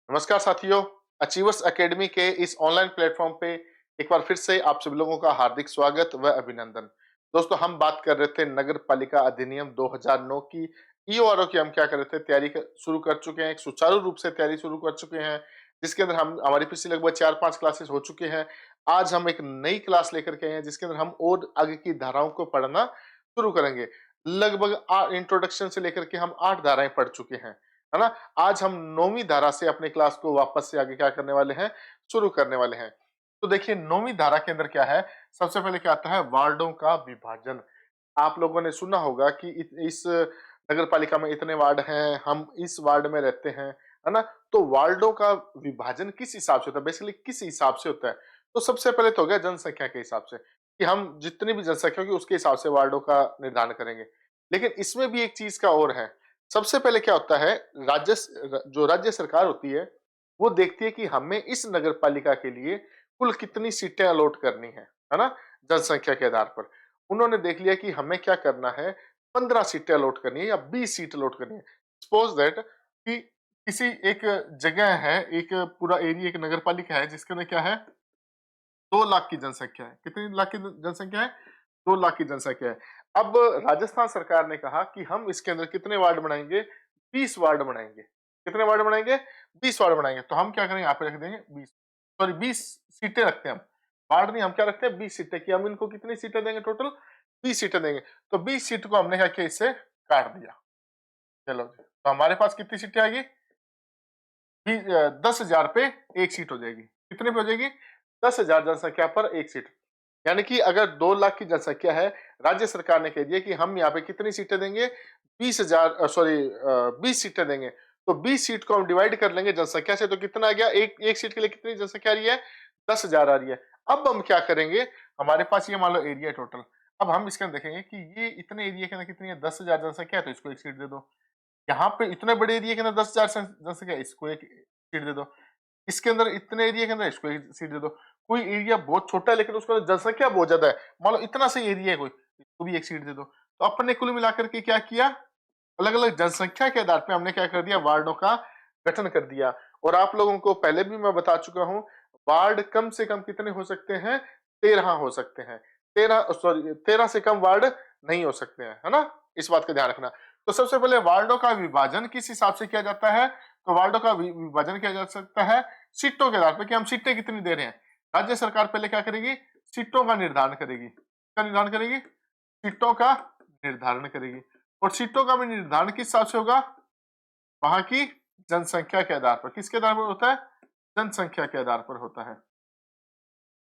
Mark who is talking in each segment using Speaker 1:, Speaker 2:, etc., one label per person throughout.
Speaker 1: नमस्कार साथियों। Achievers academy के इस ऑनलाइन प्लेटफॉर्म पे एक बार फिर से आप सभी लोगों का हार्दिक स्वागत व अभिनंदन। दोस्तों, हम बात कर रहे थे नगर पालिका अधिनियम 2009 की ईओआरओ की। हम क्या कर रहे थे, शुरू कर चुके हैं, एक सुचारू रूप से तैयारी शुरू कर चुके हैं, जिसके अंदर हम हमारी पिछली लगभग 4-5 क्लासेस हो चुके हैं। आज हम एक नई क्लास लेकर के आए हैं जिसके अंदर हम और आगे की धाराओं को पढ़ना शुरू करेंगे। लगभग इंट्रोडक्शन से लेकर के हम 8 धाराएं पढ़ चुके हैं, है ना। आज हम 9वीं धारा से अपनी क्लास को वापस से आगे क्या करने वाले हैं, शुरू करने वाले हैं। तो देखिए, 9वीं धारा के अंदर क्या है, सबसे पहले क्या आता है, वार्डों का विभाजन। आप लोगों ने सुना होगा कि इस नगर पालिका में इतने वार्ड हैं, हम इस वार्ड में रहते हैं, है ना। तो वार्डों का विभाजन किस हिसाब से होता है, बेसिकली किस हिसाब से होता है। तो सबसे पहले तो हो गया जनसंख्या के हिसाब से, कि हम जितनी भी जनसंख्या होगी उसके हिसाब से वार्डों का निर्धारण करेंगे। लेकिन इसमें भी एक चीज का और है। सबसे पहले क्या होता है, जो राज्य सरकार होती है, वो देखती है कि हमें इस नगर पालिका के लिए कुल कितनी सीटें अलॉट करनी है ना। जनसंख्या के आधार पर उन्होंने देख लिया कि हमें क्या करना है, 15 सीटें अलॉट करनी है या 20 सीट अलॉट करनी है। सपोज दैट कि किसी एक जगह है, एक पूरा एरिया, एक नगर पालिका है जिसके अंदर क्या है, 2 लाख की जनसंख्या है। कितनी लाख की जनसंख्या है, 2 लाख की जनसंख्या है। अब राजस्थान सरकार ने कहा कि हम इसके अंदर कितने वार्ड बनाएंगे, 20 वार्ड बनाएंगे। कितने वार्ड बनाएंगे, 20 वार्ड बनाएंगे। तो हम क्या करेंगे, यहाँ पे रख देंगे 20, सॉरी 20 सीटें रखते हैं हम, वार्ड नहीं, हम क्या रखते हैं, 20 सीटें। कि हम इनको कितनी सीटें देंगे, टोटल 20 सीटें देंगे। तो 20 सीट को हमने क्या किया, इससे काट दिया। चलो जी, तो हमारे पास कितनी सीटें आएगी, 10,000 पे एक सीट हो जाएगी। कितने पे हो जाएगी, 10,000 जनसंख्या पर एक सीट। यानी कि अगर 2 लाख की जनसंख्या है, राज्य सरकार ने कह दिया कि हम यहाँ पे कितनी सीटें देंगे, 20 सीटें देंगे। तो 20 सीट को हम डिवाइड कर लेंगे जनसंख्या से, तो कितना आ गया, एक सीट के लिए कितनी जनसंख्या आ रही है, 10,000 आ रही है। अब हम क्या करेंगे, हमारे पास ये मान लो एरिया टोटल। अब हम इसके अंदर देखेंगे कि ये इतने एरिया के अंदर कितनी है, 10,000 जनसंख्या है, तो इसको एक सीट दे दो। यहाँ पे इतने बड़े एरिया के अंदर 10,000 जनसंख्या, इसको एक सीट दे दो। इसके अंदर इतने एरिया के अंदर इसको एक सीट दे दो। कोई एरिया बहुत छोटा है लेकिन उसके अंदर जनसंख्या बहुत ज्यादा है, मान लो इतना सा एरिया है कोई, इसको भी एक सीट दे दो। तो अपने कुल मिलाकर के क्या किया, अलग अलग जनसंख्या के आधार पे हमने क्या कर दिया, वार्डों का गठन कर दिया। और आप लोगों को पहले भी मैं बता चुका हूं, वार्ड कम से कम कितने हो सकते हैं, 13 हो सकते हैं। 13 से कम वार्ड नहीं हो सकते हैं, है ना। इस बात का ध्यान रखना। तो सबसे पहले वार्डों का विभाजन किस हिसाब से किया जाता है, तो वार्डों का विभाजन किया जा सकता है सीटों के आधार पर, कि हम सीटें कितनी दे रहे हैं। राज्य सरकार पहले क्या करेगी, सीटों का निर्धारण करेगी। क्या निर्धारण करेगी, सीटों का निर्धारण करेगी। और सीटों का भी निर्धारण किस हिसाब से होगा, वहां की जनसंख्या के आधार पर। किसके आधार पर होता है, जनसंख्या के आधार पर होता है।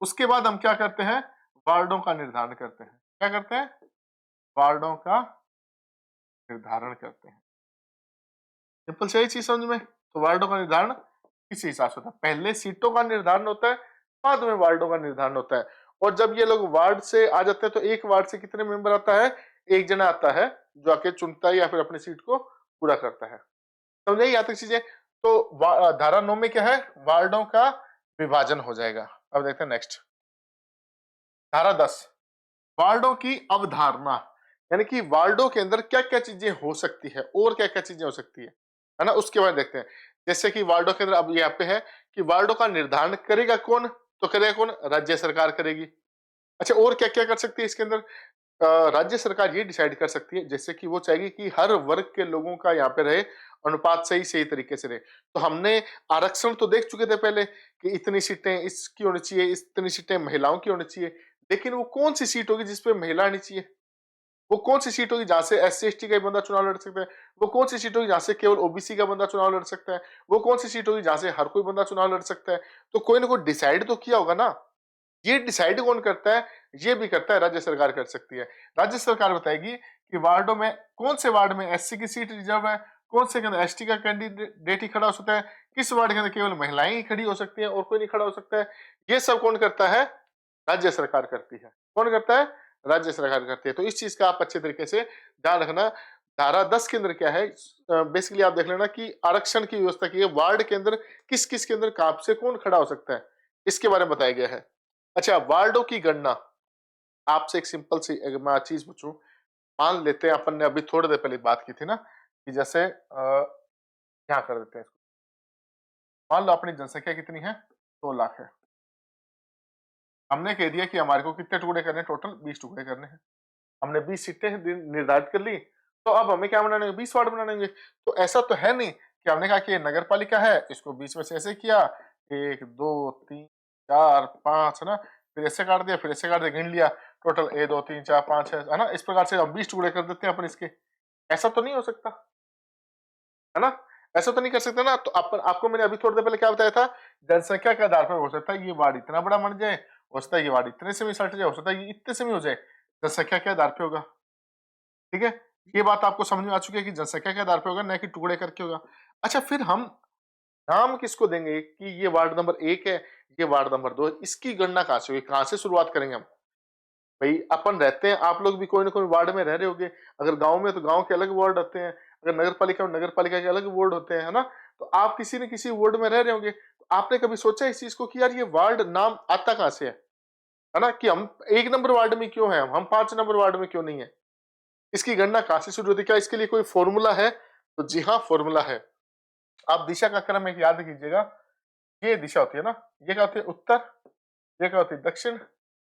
Speaker 1: उसके बाद हम क्या करते हैं, वार्डों का निर्धारण करते हैं। क्या करते हैं, वार्डों का निर्धारण करते हैं। सिंपल से यही चीज समझ में। तो वार्डों का निर्धारण किस हिसाब से होता है, पहले सीटों का निर्धारण होता है, बाद में वार्डों का निर्धारण होता है। और जब ये लोग वार्ड से आ जाते हैं, तो एक वार्ड से कितने मेंबर आता है, एक जना आता है जो आके चुनता है या फिर अपनी सीट को पूरा करता है। समझ आई यहाँ तक चीजें। तो धारा 9 में क्या है, वार्डों का विभाजन हो जाएगा। अब देखते हैं नेक्स्ट, धारा 10, वार्डों की अवधारणा। यानी कि वार्डों के अंदर क्या क्या चीजें हो सकती है और क्या क्या चीजें हो सकती है ना, उसके बारे में देखते हैं। जैसे कि वार्डों के अंदर अब यहाँ पे है कि वार्डों का निर्धारण करेगा कौन, तो करेगा कौन, राज्य सरकार करेगी। अच्छा, और क्या क्या कर सकती है इसके अंदर, राज्य सरकार ये डिसाइड कर सकती है, जैसे कि वो चाहेगी कि हर वर्ग के लोगों का यहाँ पे रहे, अनुपात सही सही तरीके से रहे। तो हमने आरक्षण तो देख चुके थे पहले कि इतनी सीटें इसकी होनी चाहिए, इतनी सीटें महिलाओं की होनी चाहिए। लेकिन वो कौन सी सीट होगी जिसपे महिला आनी चाहिए, वो कौन सी सीट होगी जहां से एस सी एस टी का बंदा चुनाव लड़ सकता है, वो कौन सी सीट होगी जहां से केवल ओबीसी का बंदा चुनाव लड़ सकता है, वो कौन सी सीट होगी जहां से हर कोई बंदा चुनाव लड़ सकता है। तो कोई ना कोई डिसाइड तो किया होगा ना। ये डिसाइड कौन करता है, ये भी करता है राज्य सरकार कर सकती है। राज्य सरकार बताएगी कि वार्डों में कौन से वार्ड में एससी की सीट रिजर्व है, कौन से के अंदर एसटी का कैंडिडेट ही खड़ा हो सकता है, किस वार्ड के अंदर केवल महिलाएं ही खड़ी हो सकती हैं और कोई नहीं खड़ा हो सकता है। ये सब कौन करता है, राज्य सरकार करती है। कौन करता है, राज्य सरकार करती है। तो इस चीज का आप अच्छे तरीके से ध्यान रखना। धारा 10 के अंदर क्या है, बेसिकली आप देख लेना कि आरक्षण की व्यवस्था की है, वार्ड के अंदर किस किस के अंदर कहां से कौन खड़ा हो सकता है, इसके बारे में बताया गया है। अच्छा, वार्डों की गणना, आपसे एक सिंपल सी अगर मैं चीज पूछूं, मान लेते हैं अपन ने अभी थोड़ी देर पहले बात की थी ना, कि जैसे यहाँ कर देते हैं इसको, मान लो अपनी जनसंख्या कितनी है, 2 लाख है। हमने कह दिया कि हमारे को कितने टुकड़े करने हैं, टोटल 20 टुकड़े करने हैं। हमने 20 सीटें निर्धारित कर ली, तो अब हमें क्या बनाने, 20 वार्ड बनाने। तो ऐसा तो है नहीं कि हमने कहा कि ये नगर पालिका है, इसको 20 में से ऐसे किया, 1 2 3 4 5 है ना, फिर ऐसे काट दिया, फिर ऐसे काट दिया, गिन लिया, टोटल 1 2 3 4 5 6 है ना, इस प्रकार से हम 20 टुकड़े कर देते हैं अपन इसके। ऐसा तो नहीं हो सकता, है ना, ऐसा तो नहीं कर सकते ना। तो अपन आपको मैंने अभी थोड़ी देर पहले क्या बताया था, जनसंख्या के आधार पर हो सकता है ये वार्ड इतना बड़ा बन जाए, हो सकता है ये वार्ड इतने से भी सट जाए, हो सकता है ये इतने से भी हो जाए, जनसंख्या के आधार पे होगा। ठीक है, ये बात आपको समझ में आ चुकी है कि जनसंख्या के आधार पे होगा, न कि टुकड़े करके होगा। अच्छा, फिर हम नाम किसको देंगे कि ये वार्ड नंबर 1 है, ये वार्ड नंबर 2 है, इसकी गणना कहां से होगी, कहां से शुरुआत करेंगे हम? भाई अपन रहते हैं, आप लोग भी कोई ना कोई वार्ड में रह रहे होंगे, अगर गांव में तो गांव के अलग वार्ड होते हैं, अगर नगर पालिका में नगर पालिका के अलग वार्ड होते हैं, है ना। तो आप किसी न किसी वार्ड में रह रहे होंगे, तो आपने कभी सोचा इस चीज को कि यार ये वार्ड नाम आता कहां से है ना, कि हम 1 नंबर वार्ड में क्यों है, हम 5 नंबर वार्ड में क्यों नहीं है, इसकी गणना कहां से शुरू होती है, क्या इसके लिए कोई फॉर्मूला है? तो जी हाँ, फॉर्मूला है। आप दिशा का क्रम एक याद कीजिएगा, ये दिशा होती है ना, ये क्या होती है, उत्तर, ये क्या होती है, दक्षिण,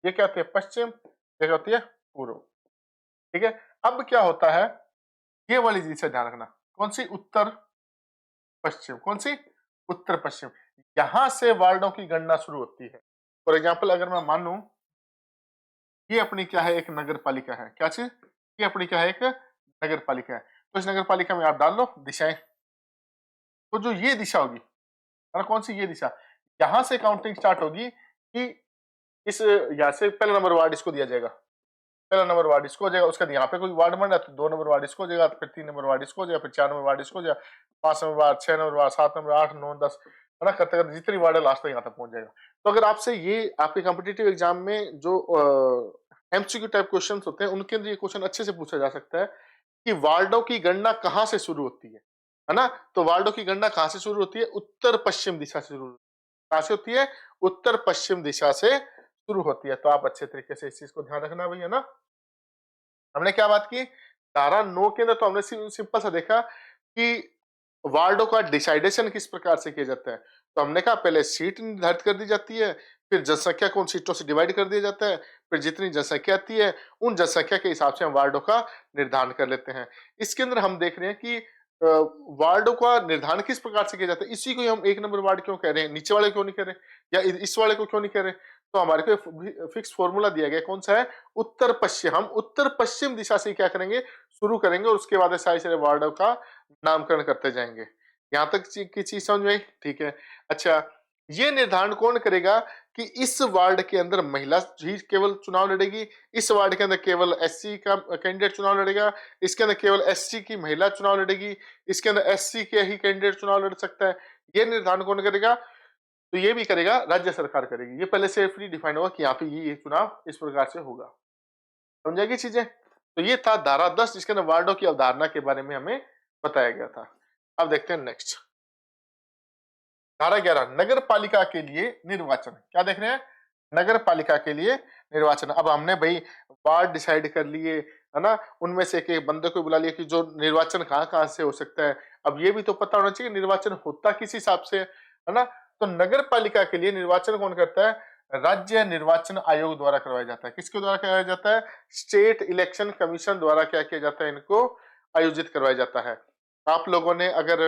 Speaker 1: ये क्या होती है, पश्चिम, ये क्या होती है, पूर्व। ठीक है, अब क्या होता है, ये वाली दिशा ध्यान रखना, कौन सी, उत्तर पश्चिम, कौन सी, उत्तर पश्चिम, यहां से वार्डों की गणना शुरू होती है। फॉर एग्जाम्पल अगर मैं मानूं ये अपनी क्या है, एक नगर पालिका है, क्या चीज, ये अपनी क्या है, एक नगर पालिका है। तो इस नगर पालिका में आप डाल लो दिशाएं, तो जो ये दिशा होगी, है ना, कौन सी, ये दिशा, यहां से काउंटिंग स्टार्ट होगी कि इस यहाँ से पहला नंबर वार्ड इसको दिया जाएगा, पहला नंबर वार्ड इसको हो जाएगा, उसके बाद यहाँ पे कोई वार्ड बन रहा है तो 2 नंबर वार्ड इसको हो जाएगा, फिर 3 नंबर वार्ड इसको हो जाएगा, फिर 4 नंबर वार्ड इसको हो जाएगा, 5 number ward, 6 number ward, 7 number, 8 9 10, है ना, करते करते जितनी वार्ड है लास्ट तक यहाँ तक पहुंच जाएगा। तो अगर आपसे ये आपके कॉम्पिटिटिव एग्जाम में जो एमसीक्यू टाइप क्वेश्चन होते हैं, उनके अंदर ये क्वेश्चन अच्छे से पूछा जा सकता है कि वार्डों की गणना कहाँ से शुरू होती है ना। तो वार्डों की गणना कहाँ से शुरू होती है, उत्तर पश्चिम दिशा से शुरू, कहाँ से होती है, उत्तर पश्चिम दिशा से शुरू होती है। तो आप अच्छे तरीके से इस चीज को ध्यान रखना भैया ना। हमने क्या बात की, धारा 9 के अंदर तो हमने सिंपल सा देखा कि वार्डों का डिसाइडेशन किस प्रकार से किया जाता है। तो हमने कहा पहले सीट निर्धारित कर दी जाती है, फिर जनसंख्या को उन सीटों से डिवाइड कर दिया जाता है, फिर जितनी जनसंख्या आती है उन जनसंख्या के हिसाब से हम वार्डों का निर्धारण कर लेते हैं। इसके अंदर हम देख रहे हैं कि वार्डों का निर्धारण किस प्रकार से किया जाता है, इसी को ही हम 1 नंबर वार्ड क्यों कह रहे हैं, नीचे वाले क्यों नहीं कह रहे, या इस वाले को क्यों नहीं कह रहे। तो हमारे को फिक्स फॉर्मूला दिया गया, कौन सा है, उत्तर पश्चिम। हम उत्तर पश्चिम दिशा से क्या करेंगे, शुरू करेंगे, और उसके बाद सारे सारे वार्डों का नामकरण करते जाएंगे। यहां तक की चीज समझ में आई, ठीक है। अच्छा, ये निर्धारण कौन करेगा कि इस वार्ड के अंदर महिला ही केवल चुनाव लड़ेगी, इस वार्ड के अंदर केवल एससी का कैंडिडेट चुनाव लड़ेगा, इसके अंदर केवल एससी की महिला चुनाव लड़ेगी, इसके अंदर एससी के ही कैंडिडेट चुनाव लड़ सकता है। ये निर्धारण कौन करेगा, तो ये भी करेगा राज्य सरकार करेगी। ये पहले से फ्री डिफाइन होगा कि यहाँ पे ये चुनाव इस प्रकार से होगा। समझेगी चीजें। तो ये था धारा 10 जिसके अंदर वार्डों की अवधारणा के बारे में हमें बताया गया था। अब देखते हैं नेक्स्ट धारा 11 नगर पालिका के लिए निर्वाचन। क्या देख रहे हैं, नगर पालिका के लिए निर्वाचन। अब हमने भाई वार्ड डिसाइड कर लिए, है ना, उनमें से एक बंदे को बुला लिया कि जो निर्वाचन कहाँ कहाँ से हो सकता है। अब ये भी तो पता होना चाहिए निर्वाचन होता किस हिसाब से है ना। तो नगर पालिका के लिए निर्वाचन कौन करता है, राज्य निर्वाचन आयोग द्वारा करवाया जाता है। किसके द्वारा करवाया जाता है, स्टेट इलेक्शन कमीशन द्वारा क्या किया जाता है, इनको आयोजित करवाया जाता है। आप लोगों ने अगर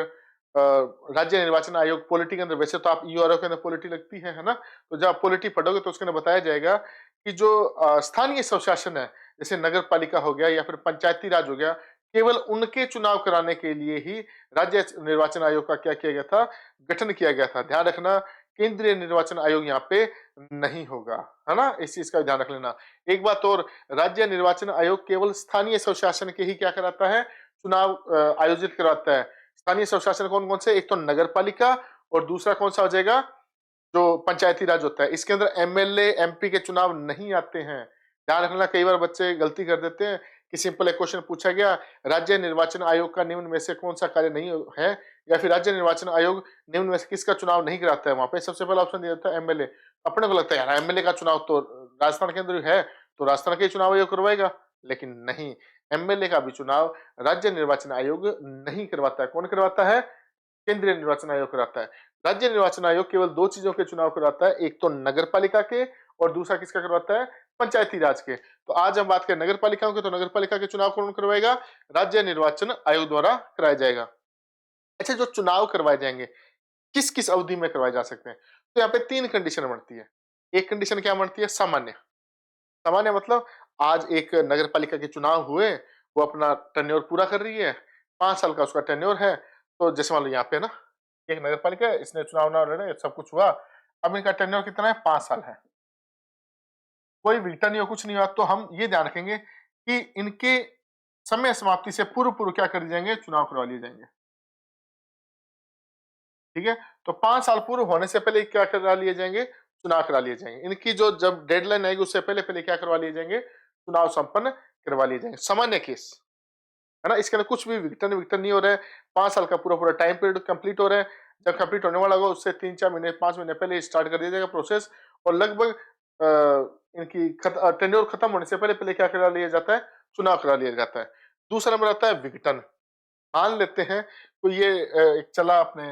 Speaker 1: राज्य निर्वाचन आयोग पॉलिटी के अंदर, वैसे तो आप यूआरओ के अंदर पॉलिटी लगती है ना, तो जब आप पॉलिटी पढ़ोगे तो उसके अंदर बताया जाएगा कि जो स्थानीय स्वशासन है, जैसे नगर पालिका हो गया या फिर पंचायती राज हो गया, केवल उनके चुनाव कराने के लिए ही राज्य निर्वाचन आयोग का क्या किया गया था, गठन किया गया था। ध्यान रखना, केंद्रीय निर्वाचन आयोग यहाँ पे नहीं होगा, है ना, इस चीज का ध्यान रख लेना। एक बात और, राज्य निर्वाचन आयोग केवल स्थानीय स्वशासन के ही क्या कराता है, चुनाव आयोजित कराता है। स्थानीय स्वशासन कौन कौन से, एक तो नगर पालिका और दूसरा कौन सा हो जाएगा, जो पंचायती राज होता है। इसके अंदर एमएलए एमपी के चुनाव नहीं आते हैं। ध्यान रखना, कई बार बच्चे गलती कर देते हैं कि सिंपल एक क्वेश्चन पूछा गया, राज्य निर्वाचन आयोग का निम्न में से कौन सा कार्य नहीं है, या फिर राज्य निर्वाचन आयोग निम्न में से किसका चुनाव नहीं कराता है। वहां पे सबसे पहला ऑप्शन दिया जाता है एमएलए। अपने को लगता है यार एमएलए का चुनाव तो राजस्थान के अंदर है, तो राजस्थान के चुनाव आयोग करवाएगा, लेकिन नहीं, एमएलए का भी चुनाव राज्य निर्वाचन आयोग नहीं करवाता है। कौन करवाता है, केंद्रीय निर्वाचन आयोग कराता है। राज्य निर्वाचन आयोग केवल दो चीजों के चुनाव करवाता है, एक तो नगर पालिका के और दूसरा किसका करवाता है, पंचायती राज के। तो आज हम बात करें नगर पालिकाओं के, तो नगर पालिका के चुनाव कौन करवाएगा, राज्य निर्वाचन आयोग द्वारा कराया जाएगा। अच्छा, जो चुनाव करवाए जाएंगे किस किस अवधि में करवाए जा सकते हैं, तो यहाँ पे तीन कंडीशन बनती है। एक कंडीशन क्या बनती है, सामान्य। सामान्य मतलब आज एक नगर पालिका के चुनाव हुए, वो अपना टेन्योर पूरा कर रही है, 5 साल का उसका टेन्योर है। तो जैसे मान लो यहाँ पे ना एक नगर पालिका है, इसने चुनाव ना लड़े, सब कुछ हुआ, अब इनका टेन्योर कितना है, 5 साल है, कोई विघटन नहीं हो, कुछ नहीं हुआ, तो हम ये ध्यान रखेंगे कि इनके समय समाप्ति से पूर्व पूर्व क्या कर दिए जाएंगे, चुनाव करवा लिए जाएंगे। ठीक है, तो 5 साल पूर्व होने से पहले क्या करा लिए जाएंगे, चुनाव करा लिए जाएंगे। इनकी जो जब डेडलाइन आएगी उससे पहले पहले क्या करवा लिए जाएंगे, चुनाव संपन्न करवा लिए जाएंगे। सामान्य केस है ना, इसके अंदर कुछ भी विघटन विघटन नहीं हो रहा है, 5 साल का पूरा पूरा टाइम पीरियड कंप्लीट हो रहा है। जब कंप्लीट होने वाला होगा उससे 3-4 महीने 5 महीने पहले स्टार्ट कर दिया जाएगा प्रोसेस, और लगभग इनकी टेन्योर खत्म होने से पहले पहले क्या करा लिया जाता है, चुनाव करा लिया जाता है। दूसरा नंबर आता है विघटन। मान लेते हैं तो ये एक चला अपने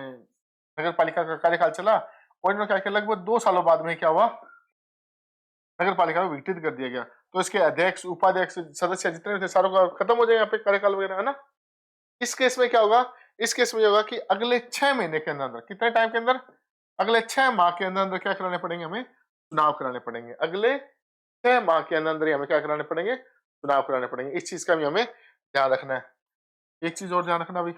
Speaker 1: नगर पालिका का कार्यकाल चला, और इन्होंने क्या किया, लगभग 2 सालों बाद में क्या हुआ, नगर पालिका में विघटित कर दिया गया। तो इसके अध्यक्ष उपाध्यक्ष सदस्य जितने थे सारों का खत्म हो जाएगा यहाँ पे कार्यकाल वगैरह, है ना। इस केस में क्या होगा, इस केस में ये होगा कि अगले 6 महीने के अंदर अंदर, कितने टाइम के अंदर, अगले 6 माह के अंदर अंदर क्या कराने पड़ेंगे, हमें चुनाव कराने पड़ेंगे। अगले 6 माह के अंदर अंदर ही हमें क्या कराने पड़ेंगे, चुनाव कराने पड़ेंगे। इस चीज का भी हमें ध्यान रखना है। एक चीज और ध्यान रखना अभी,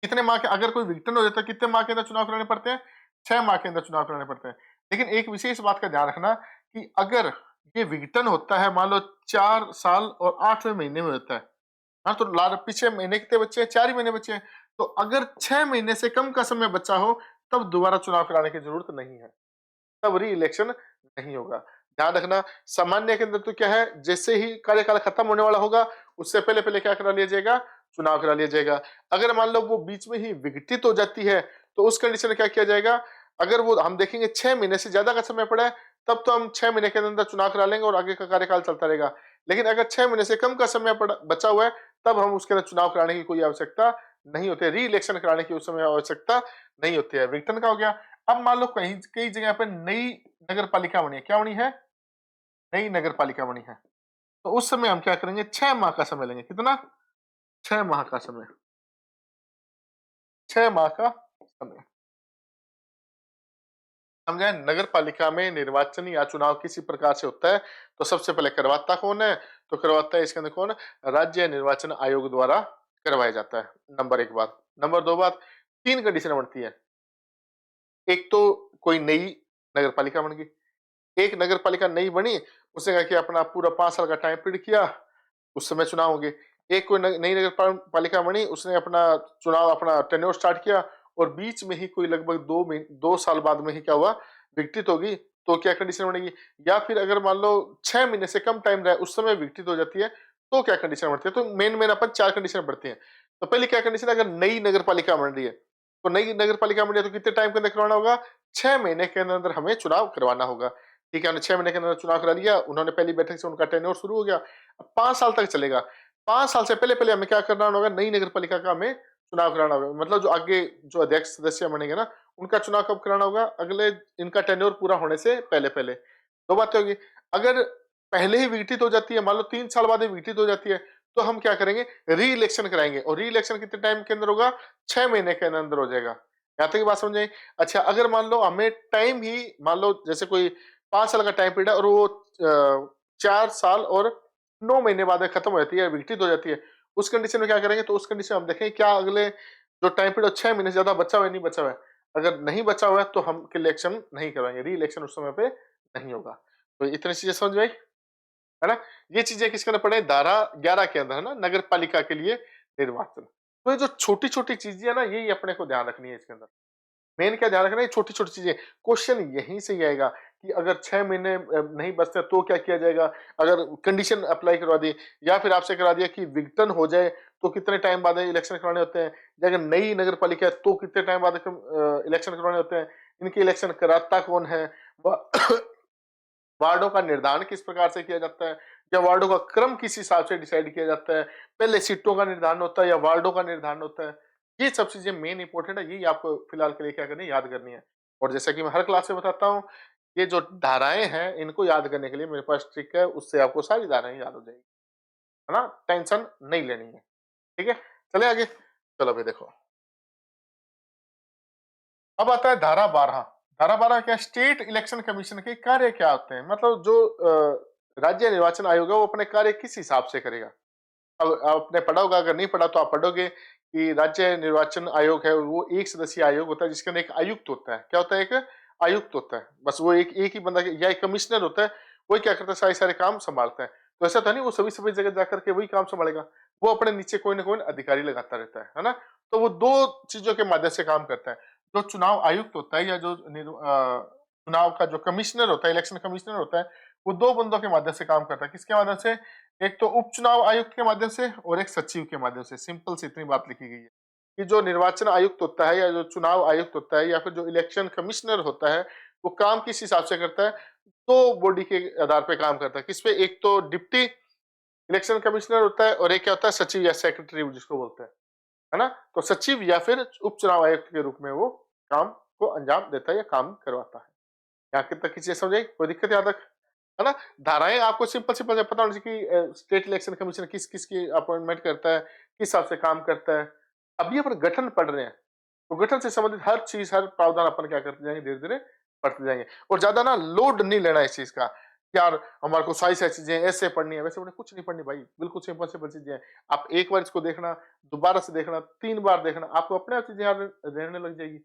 Speaker 1: कितने माह के, अगर कोई विघटन हो जाता है कितने माह के अंदर चुनाव कराने पड़ते हैं, 6 माह के अंदर चुनाव कराने पड़ते हैं। लेकिन एक विशेष बात का ध्यान रखना कि अगर ये विघटन होता है मान लो 4 साल और 8वें महीने में होता है, हाँ, तो पीछे महीने कितने बच्चे हैं, 4 ही महीने बच्चे हैं। तो अगर 6 महीने से कम का समय बचा हो तब दोबारा चुनाव कराने की जरूरत नहीं है, तब री इलेक्शन नहीं होगा। ध्यान रखना, सामान्य के अंदर तो क्या है, जैसे ही कार्यकाल खत्म होने वाला होगा उससे पहले पहले क्या करा लिया जाएगा, चुनाव करा लिया जाएगा। अगर मान लो वो बीच में ही विघटित हो जाती है तो उस कंडीशन में क्या किया जाएगा, अगर वो हम देखेंगे 6 महीने से ज्यादा का समय पड़ा है, तब तो हम 6 महीने के अंदर चुनाव करा लेंगे और आगे का कार्यकाल चलता रहेगा। लेकिन अगर 6 महीने से कम का समय बचा हुआ है, तब हम उसके अंदर चुनाव कराने की कोई आवश्यकता नहीं होती है, री इलेक्शन कराने की उस समय आवश्यकता नहीं होती है। विघटन का हो गया। अब मान लो कहीं कई जगह पे नई नगर पालिका बनी है, क्या बनी है, नई नगर पालिका बनी है, तो उस समय हम क्या करेंगे, 6 माह का समय लेंगे। कितना, 6 माह का समय, 6 माह का समय। समझे, नगर पालिका में निर्वाचन या चुनाव किसी प्रकार से होता है तो सबसे पहले करवाता कौन है, तो करवाता है इसके अंदर कौन, राज्य निर्वाचन आयोग द्वारा करवाया जाता है। नंबर 1 बात। नंबर 2 बात, 3 कंडीशन बनती है। एक तो कोई नई नगर पालिका बन गई, एक नगर पालिका नई बनी, उसने कहा कि अपना पूरा 5 साल का टाइम पीरियड किया, उस समय चुनाव होंगे। एक कोई नई नगर पालिका बनी, उसने अपना चुनाव अपना टेन्योर स्टार्ट किया, और बीच में ही कोई लगभग 2 साल बाद में ही क्या हुआ, विघटित होगी, तो क्या कंडीशन बनेगी। या फिर अगर मान लो 6 महीने से कम टाइम रहा उस समय विघटित हो जाती है, तो क्या कंडीशन बढ़ती है। तो मेन मेन अपन 4 कंडीशन बढ़ती है। तो पहली क्या कंडीशन, अगर नई नगर पालिका बन रही है, तो नई नगर पालिका बन रही है तो कितने टाइम के अंदर करवाना होगा, 6 महीने के अंदर अंदर हमें चुनाव करवाना होगा। ठीक है, हमने 6 महीने के अंदर चुनाव करा लिया, उन्होंने पहली बैठक से उनका टेन्योर शुरू हो गया, अब 5 साल तक चलेगा। 5 साल से पहले पहले हमें क्या करना होगा, नई नगर पालिका का हमें चुनाव कराना होगा। मतलब जो आगे जो अध्यक्ष सदस्य बनेंगे ना, उनका चुनाव कब कराना होगा, अगले इनका टेन्योर पूरा होने से पहले पहले। दो बातें होगी, अगर पहले ही विघटित हो जाती है, मान लो 3 साल बाद ही विघटित हो जाती है, तो हम क्या करेंगे, री इलेक्शन कराएंगे। और री इलेक्शन कितने टाइम के अंदर होगा, 6 महीने के अंदर हो जाएगा। यहाँ तक की बात समझ आई। अच्छा, अगर मान लो हमें टाइम ही, मान लो जैसे कोई 5 साल का टाइम पीरियड है और वो 4 साल और 9 महीने बाद में खत्म हो जाती है, विघटित हो जाती है, उस कंडीशन में क्या करेंगे, तो उस कंडीशन में हम देखें क्या अगले जो टाइम पीरियड 6 महीने से ज्यादा बचा हुआ है, नहीं बचा हुआ है। अगर नहीं बचा हुआ है तो हम इलेक्शन नहीं करवाएंगे, री इलेक्शन उस समय पे नहीं होगा। तो इतनी चीजें समझ में आई, है ना। ये चीजें किसके अंदर पड़े, धारा 11 के अंदर, है ना, नगर पालिका के लिए निर्वाचन। तो ये जो छोटी छोटी चीजें है ना, यही अपने को ध्यान रखनी है इसके अंदर। मेन क्या ध्यान रखना है, छोटी छोटी चीजें। क्वेश्चन यहीं से ही आएगा कि अगर 6 महीने नहीं बचते तो क्या किया जाएगा, अगर कंडीशन अप्लाई करवा दी, या फिर आपसे करा दिया कि विघटन हो जाए तो कितने टाइम बाद इलेक्शन करवाने होते हैं, या अगर नई नगर पालिका है तो कितने टाइम बाद इलेक्शन करवाने होते हैं, इनके इलेक्शन कराता कौन है, वार्डों का निर्धारण किस प्रकार से किया जाता है, या वार्डों का क्रम किस हिसाब से डिसाइड किया जाता है, पहले सीटों का निर्धारण होता है या वार्डों का निर्धारण होता है। ये सब चीजें मेन इंपॉर्टेंट है, यही आपको फिलहाल के लिए क्या करनी है, याद करनी है। और जैसा कि मैं हर क्लास में बताता हूँ, ये जो धाराएं हैं इनको याद करने के लिए मेरे पास ट्रिक है, उससे आपको सारी धाराएं याद हो जाएगी, है ना, टेंशन नहीं लेनी है। ठीक है, चले आगे। चलो भाई देखो, अब आता है धारा 12। धारा 12 क्या, स्टेट इलेक्शन कमीशन के कार्य क्या होते हैं, मतलब जो राज्य निर्वाचन आयोग है वो अपने कार्य किस हिसाब से करेगा। अब आपने पढ़ा होगा, अगर नहीं पढ़ा तो आप पढ़ोगे कि राज्य निर्वाचन आयोग है वो एक सदस्यीय आयोग होता है, जिसके अंदर एक आयुक्त होता है। क्या होता है, एक आयुक्त होता है, बस वो एक ही बंदा या एक कमिश्नर होता है, वही क्या करता है, सारे सारे काम संभालता है। तो ऐसा तो नहीं वो सभी सभी जगह जाकर के वही काम संभालेगा, वो अपने नीचे कोई ना कोई अधिकारी लगाता रहता है ना। तो वो दो चीजों के माध्यम से काम करता है। जो चुनाव आयुक्त होता है या जो चुनाव का जो कमिश्नर होता है, इलेक्शन कमिश्नर होता है, वो दो बंदों के माध्यम से काम करता है। किसके माध्यम से, एक तो उपचुनाव आयुक्त के माध्यम से और एक सचिव के माध्यम से। सिंपल से इतनी बात लिखी गई है कि जो निर्वाचन आयुक्त होता है या जो चुनाव आयुक्त होता है या फिर जो इलेक्शन कमिश्नर होता है, वो काम किस हिसाब से करता है, दो बॉडी के आधार पे काम करता है। किस पे, एक तो डिप्टी इलेक्शन कमिश्नर होता है और एक क्या होता है, सचिव या सेक्रेटरी जिसको बोलते हैं, है ना। तो सचिव या फिर उपचुनाव आयुक्त के रूप में वो काम को अंजाम देता है या काम करवाता है। यहाँ तक की चीजें समझ, कोई दिक्कत यहाँ तक, है ना। धाराएं आपको सिंपल सिंपल पता होनी चाहिए कि स्टेट इलेक्शन कमीशन किस किस की अपॉइंटमेंट करता है, किस हिसाब से काम करता है। अभी अपन गठन पढ़ रहे हैं, तो गठन से संबंधित हर चीज, हर प्रावधान अपन क्या करते जाएंगे, धीरे धीरे पढ़ते जाएंगे। और ज्यादा ना लोड नहीं लेना इस चीज का, यार हमारे को सारी सारी चीजें ऐसे पढ़नी है वैसे पढ़नी, कुछ नहीं पढ़नी भाई, बिल्कुल सिंपल सिंपल चीजें हैं। आप एक बार इसको देखना, दोबारा से देखना, 3 बार देखना, आपको अपने आप चीजें याद रहने लग जाएगी।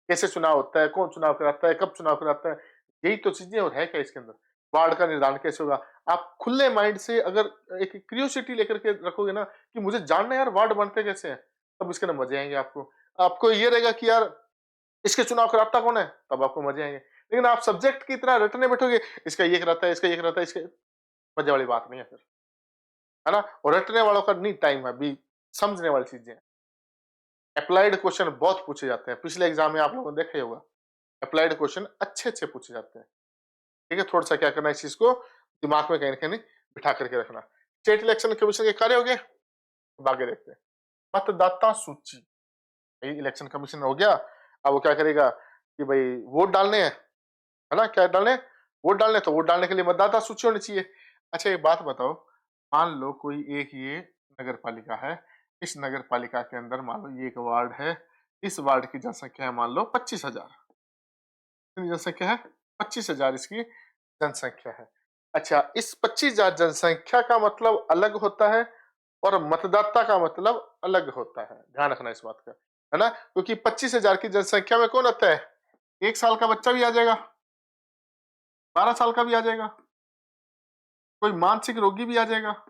Speaker 1: कैसे चुनाव होता है, कौन चुनाव कराता है, कब चुनाव कराता है, यही तो चीजें। और है क्या इसके अंदर, वार्ड का निर्धारण कैसे होगा। आप खुले माइंड से अगर एक क्यूरियोसिटी लेकर के रखोगे ना कि मुझे जानना है यार वार्ड बनते कैसे हैं, तब इसके अंदर मजे आएंगे आपको। आपको ये रहेगा कि यार इसके चुनाव कराता कौन है, तब आपको मजे आएंगे। लेकिन आप सब्जेक्ट की तरह रटने बैठोगे, इसका ये कराता है, इसका ये कराता है, इसके, मजे वाली बात नहीं है फिर, है ना। और रटने वालों का नहीं टाइम है, अभी समझने वाली चीजें हैं। अप्लाइड क्वेश्चन बहुत पूछे जाते हैं, पिछले एग्जाम में आप लोगों ने देखा ही होगा, अप्लाइड क्वेश्चन अच्छे अच्छे पूछे जाते हैं। ठीक है, थोड़ा सा क्या करना है, इस चीज को दिमाग में कहीं ना कहीं बिठा करके रखना। स्टेट इलेक्शन कमीशन के कार्य हो गए, अब आगे देखते हैं। मतदाता सूची, भाई इलेक्शन कमीशन हो गया, अब वो क्या करेगा कि भाई वोट डालने हैं, है ना, क्या डालने, वोट डालने, तो वोट डालने के लिए मतदाता सूची होनी चाहिए। अच्छा एक बात बताओ, मान लो कोई एक ये नगर पालिका है, इस नगर पालिका के अंदर मान लो ये एक वार्ड है, इस वार्ड की जनसंख्या है मान लो 25,000, जनसंख्या है 25,000 इसकी जनसंख्या है। अच्छा, इस 25,000 जनसंख्या का मतलब अलग होता है और मतदाता का मतलब अलग होता है, ध्यान रखना इस बात का, है ना। क्योंकि 25,000 की जनसंख्या में कौन आता है, 1 साल का बच्चा भी आ जाएगा, 12 साल का भी आ जाएगा, कोई मानसिक रोगी भी आ जाएगा।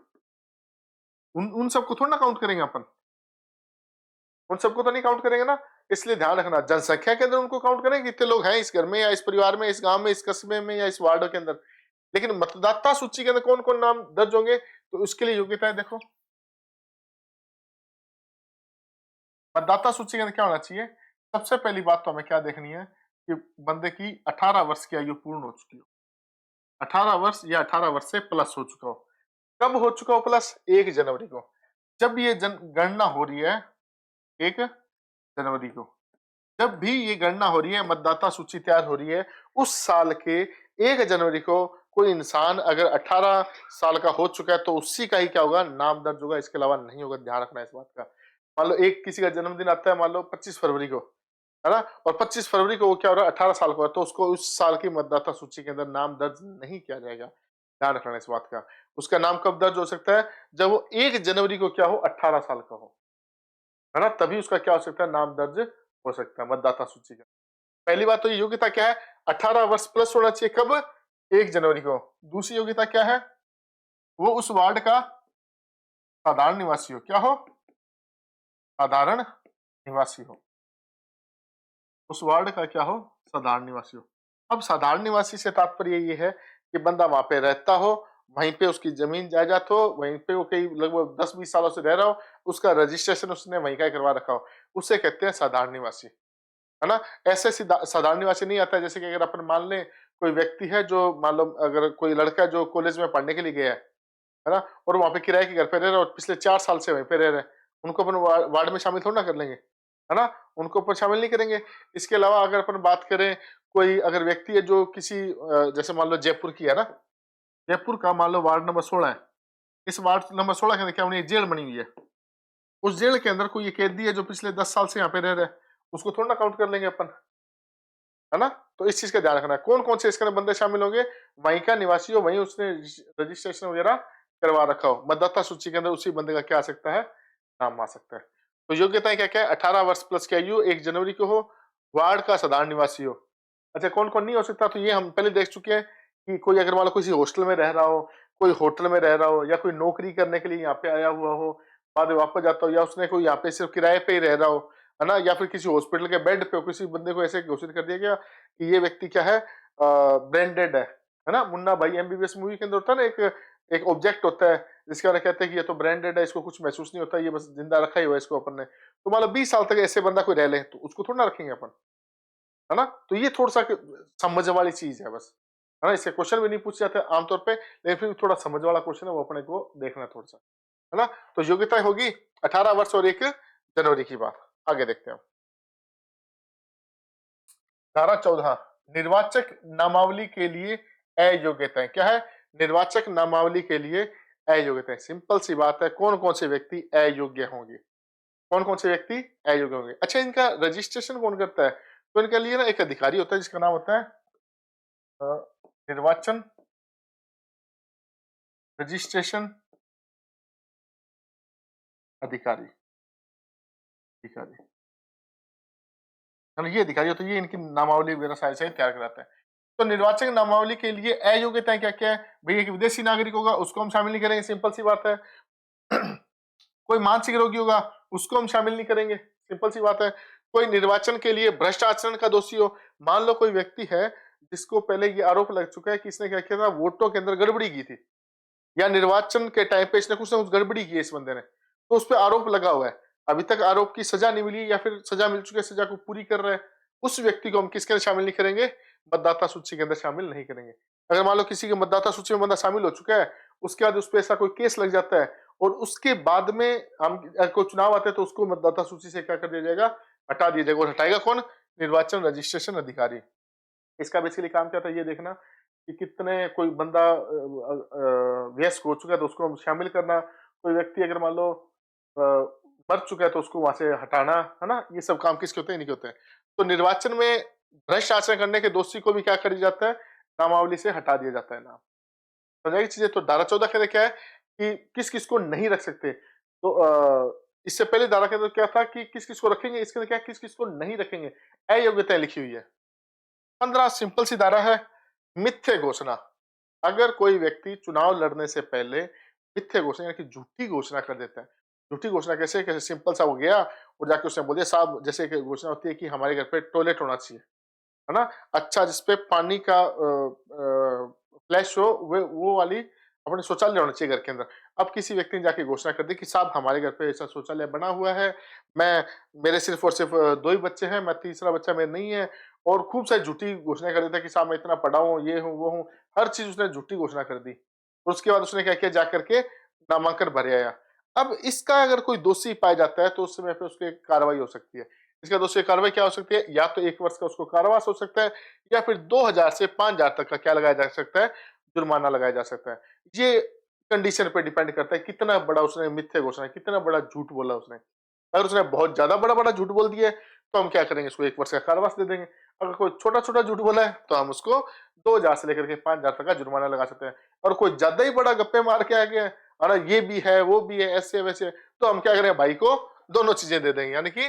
Speaker 1: उन उन सबको थोड़ा ना काउंट करेंगे अपन, उन सबको तो नहीं काउंट करेंगे ना। इसलिए ध्यान रखना, जनसंख्या के अंदर उनको काउंट करेंगे कितने लोग हैं इस घर में या इस परिवार में, इस गांव में, इस कस्बे में या इस वार्ड के अंदर। लेकिन मतदाता सूची के अंदर कौन कौन नाम दर्ज होंगे, तो उसके लिए योग्यता है। देखो मतदाता सूची के अंदर क्या होना चाहिए, सबसे पहली बात तो हमें क्या देखनी है कि बंदे की 18 वर्ष की आयु पूर्ण हो चुकी हो, 18 वर्ष या 18 वर्ष से प्लस हो चुका हो। कब हो चुका हो प्लस, 1 जनवरी को, जब ये गणना हो रही है 1 जनवरी को, जब भी ये गणना हो रही है, मतदाता सूची तैयार हो रही है, उस साल के 1 जनवरी को कोई इंसान अगर 18 साल का हो चुका है तो उसी का ही क्या होगा, नाम दर्ज होगा, इसके अलावा नहीं होगा। ध्यान रखना इस बात का। मान लो एक किसी का जन्मदिन आता है मान लो 25 फरवरी को, है ना, और 25 फरवरी को वो क्या हो रहा है, 18 साल का है, तो उसको उस साल की मतदाता सूची के अंदर नाम दर्ज नहीं किया जाएगा। ध्यान रखना इस बात का। उसका नाम कब दर्ज हो सकता है, जब वो 1 जनवरी को क्या हो, 18 साल का हो, है ना, तभी उसका क्या हो सकता है, नाम दर्ज हो सकता है मतदाता सूची का। पहली बात तो ये योग्यता क्या है, 18 वर्ष प्लस होना चाहिए, कब, 1 जनवरी को। दूसरी योग्यता क्या है, वो उस वार्ड का साधारण निवासी हो, क्या हो, साधारण निवासी हो, उस वार्ड का क्या हो, साधारण निवासी हो। अब साधारण निवासी से तात्पर्य ये है कि बंदा वहां पे रहता हो, वहीं पे उसकी जमीन जायदाद हो, वहीं पे वो कई लगभग 10-20 सालों से रह रहा हो, उसका रजिस्ट्रेशन उसने वहीं का ही करवा रखा हो, उसे कहते हैं साधारण निवासी, है ना। ऐसे साधारण निवासी नहीं आता है, जैसे कि अगर अपन मान लें कोई व्यक्ति है जो मान लो अगर कोई लड़का जो कॉलेज में पढ़ने के लिए गया है ना, और वहां पे किराए के घर पे रह रहा है और पिछले 4 साल से वहीं पे रह रहे हैं, उनको अपन वार्ड में शामिल थोड़ा ना कर लेंगे, है ना? उनको अपन शामिल नहीं करेंगे। इसके अलावा अगर अपन बात करें, कोई अगर व्यक्ति है जो किसी जैसे मान लो जयपुर की है ना, जयपुर का मान लो वार्ड नंबर 16 है। इस वार्ड नंबर 16 के अंदर क्या बनी है? जेल बनी हुई है। उस जेल के अंदर कोई ये कैदी है जो पिछले 10 साल से यहाँ पे रह रहा है, उसको थोड़ा ना काउंट कर लेंगे अपन, है ना? तो इस चीज का ध्यान रखना है। कौन कौन से इसके अंदर बंदे शामिल होंगे? वहीं का निवासी हो, वहीं उसने रजिस्ट्रेशन वगैरह करवा रखा हो। मतदाता सूची के अंदर उसी बंदे का क्या आ सकता है? नाम आ सकता है। तो योग्यताएं क्या क्या है? 18 वर्ष प्लस की आयु, 1 जनवरी को हो, वार्ड का साधारण निवासी हो। अच्छा, कौन कौन नहीं हो सकता? तो ये हम पहले देख चुके हैं कि कोई अगर मान लो किसी हॉस्टल में रह रहा हो, कोई होटल में रह रहा हो, या कोई नौकरी करने के लिए यहाँ पे आया हुआ हो, बाद में वापस जाता हो, या उसने कोई यहाँ पे सिर्फ किराए पे ही रह रहा हो, है ना? या फिर किसी हॉस्पिटल के बेड पे किसी बंदे को ऐसे घोषित कर दिया गया कि ये व्यक्ति क्या है, ब्रेन डेड है ना? मुन्ना भाई एमबीबीएस मूवी के अंदर होता है ना, एक ऑब्जेक्ट होता है जिसके बारे में कहते हैं कि ये तो ब्रेन डेड है, इसको कुछ महसूस नहीं होता, ये बस जिंदा रखा ही हुआ है इसको अपन ने। तो मान लो 20 साल तक ऐसे बंदा कोई रह ले तो उसको थोड़ा ना रखेंगे अपन, है ना? तो ये थोड़ा सा समझ वाली चीज है बस, है ना? इससे क्वेश्चन भी नहीं पूछे जाते आमतौर पे, लेकिन फिर थोड़ा समझ वाला क्वेश्चन है, वो अपने को देखना है थोड़ा सा, है ना? तो योग्यता होगी 18 वर्ष और 1 जनवरी की बात। आगे देखते हैं। धारा 14, निर्वाचक नामावली के लिए अयोग्यताएं। क्या है? निर्वाचक नामावली के लिए अयोग्यताएं। सिंपल सी बात है, कौन कौन से व्यक्ति अयोग्य होंगे? कौन कौन से व्यक्ति अयोग्य होंगे? अच्छा, इनका रजिस्ट्रेशन कौन करता है? तो इनके लिए ना एक अधिकारी होता है जिसका नाम होता है अ, निर्वाचन रजिस्ट्रेशन अधिकारी। अधिकारी, है ना? ये अधिकारी होते हैं, ये इनकी नामावली वगैरह सारी सारी तैयार कराते हैं। तो निर्वाचक नामावली के लिए अयोग्यताएं क्या क्या है? भाई एक विदेशी नागरिक होगा, उसको हम शामिल नहीं करेंगे, सिंपल सी बात है। कोई मानसिक रोगी होगा, उसको हम शामिल नहीं करेंगे, सिंपल सी बात है। कोई निर्वाचन के लिए भ्रष्ट आचरण का दोषी हो, मान लो कोई व्यक्ति है जिसको पहले ये आरोप लग चुका है कि इसने क्या किया था, वोटों के अंदर गड़बड़ी की थी, या निर्वाचन के टाइम पे इसने कुछ ना कुछ गड़बड़ी की है इस बंदे ने, तो उस पर आरोप लगा हुआ है, अभी तक आरोप की सजा नहीं मिली, या फिर सजा मिल चुकी है, सजा को पूरी कर रहा है, उस व्यक्ति को हम किसके अंदर शामिल नहीं करेंगे? मतदाता सूची के अंदर शामिल नहीं करेंगे। अगर मान लो किसी के मतदाता सूची में बंदा शामिल हो चुका है, उसके बाद उस पर ऐसा कोई केस लग जाता है, और उसके बाद में हम कोई चुनाव आते हैं, तो उसको मतदाता सूची से क्या कर दिया जाएगा? हटा दिया जाएगा। और हटाएगा कौन? निर्वाचन रजिस्ट्रेशन अधिकारी। इसका बेसिकली काम क्या था, ये देखना कि कितने कोई बंदा वयस्क हो चुका है तो उसको हम शामिल करना, कोई व्यक्ति अगर मान लो मर चुका है तो उसको वहां से हटाना, है ना? ये सब काम किसके होते हैं? इनके होते हैं। तो निर्वाचन में भ्रष्ट आचरण करने के दोषी को भी क्या कर दिया जाता है? नामावली से हटा दिया जाता है नाम। समझाई चीजें? तो धारा 14 के अंदर क्या है कि किस किस को नहीं रख सकते। तो इससे पहले धारा के अंदर क्या था कि किस किस को रखेंगे, इसके अंदर क्या है, किस किस को नहीं रखेंगे, अयोग्यताएं लिखी हुई है। 15 सिंपल सी धारा है। मिथ्या घोषणा, अगर कोई व्यक्ति चुनाव लड़ने से पहले मिथ्या घोषणा यानी कि झूठी घोषणा कर देता है। झूठी घोषणा कैसे? कैसे सिंपल सा हो गया और जाके उसने बोल दिया साहब, जैसे कि घोषणा होती है कि हमारे घर पे टॉयलेट होना चाहिए, है ना? अच्छा, जिसपे पानी का फ्लैश हो, वो वाली अपने शौचालय होना चाहिए घर के अंदर। अब किसी व्यक्ति ने जाके घोषणा कर दी कि साहब हमारे घर पे ऐसा शौचालय बना हुआ है, मैं मेरे सिर्फ और सिर्फ 2 ही बच्चे हैं, मैं तीसरा बच्चा मेरा नहीं है, और खूब सारी झूठी घोषणा कर देता है कि साहब मैं इतना पढ़ा हूँ, ये हूँ, वो हूँ, हर चीज उसने झूठी घोषणा कर दी। और उसके बाद उसने क्या किया, जाकर के नामांकन भर आया। अब इसका अगर कोई दोषी पाया जाता है तो उस समय पे उसकी कार्रवाई हो सकती है। इसका दोषी कार्रवाई क्या हो सकती है? या तो 1 वर्ष का उसको कारावास हो सकता है, या फिर 2000 से 5000 तक का क्या लगाया जा सकता है? जुर्माना लगाया जा सकता है। ये कंडीशन पे डिपेंड करता है कितना बड़ा उसने मिथ्या घोषणा, कितना बड़ा झूठ बोला उसने। अगर उसने बहुत ज्यादा बड़ा बड़ा झूठ बोल दिया है तो हम क्या करेंगे? उसको 1 वर्ष का कारावास दे देंगे। अगर कोई छोटा छोटा झूठ बोला है तो हम उसको 2000 से लेकर के 5000 तक का जुर्माना लगा सकते हैं। और कोई ज्यादा ही बड़ा गप्पे मार के आ गया है, अरे ये भी है, वो भी है, ऐसे है, वैसे है, तो हम क्या करेंगे? भाई को दोनों चीजें दे देंगे, यानी कि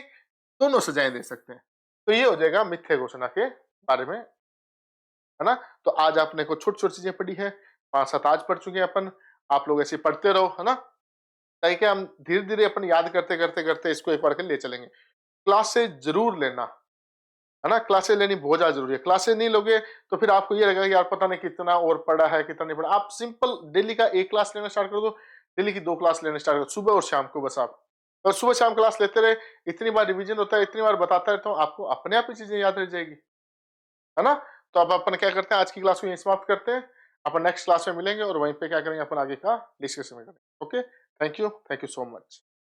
Speaker 1: दोनों सजाएं दे सकते हैं। तो ये हो जाएगा मिथ्या घोषणा के बारे में, है ना? तो आज आपने को छोटी छोटी चीजें पढ़ी है, 5-7 आज पढ़ चुके हैं अपन। आप लोग ऐसे पढ़ते रहो, है ना? ताकि हम धीरे धीरे अपन याद करते करते करते इसको एक बार के ले चलेंगे। क्लासेस जरूर लेना, है ना? क्लासेस लेनी बहुत ज्यादा जरूरी है। क्लासेस नहीं लोगे तो फिर आपको ये लगेगा यार पता नहीं कितना और पढ़ा है, कितना नहीं पढ़ा। आप सिंपल डेली का 1 क्लास लेना स्टार्ट कर दो, डेली की 2 क्लास लेना स्टार्ट कर दो, सुबह और शाम को बस आप। और सुबह शाम क्लास लेते रहे, इतनी बार रिवीजन होता है, इतनी बार बताता रहता हूँ, आपको अपने आप ही चीजें याद रह जाएगी, है ना? तो अब अपन क्या करते हैं, आज की क्लास को यहीं समाप्त करते हैं। अपन नेक्स्ट क्लास में मिलेंगे और वहीं पे क्या करेंगे, अपन आगे का डिस्कशन करेंगे। Okay, thank you so much.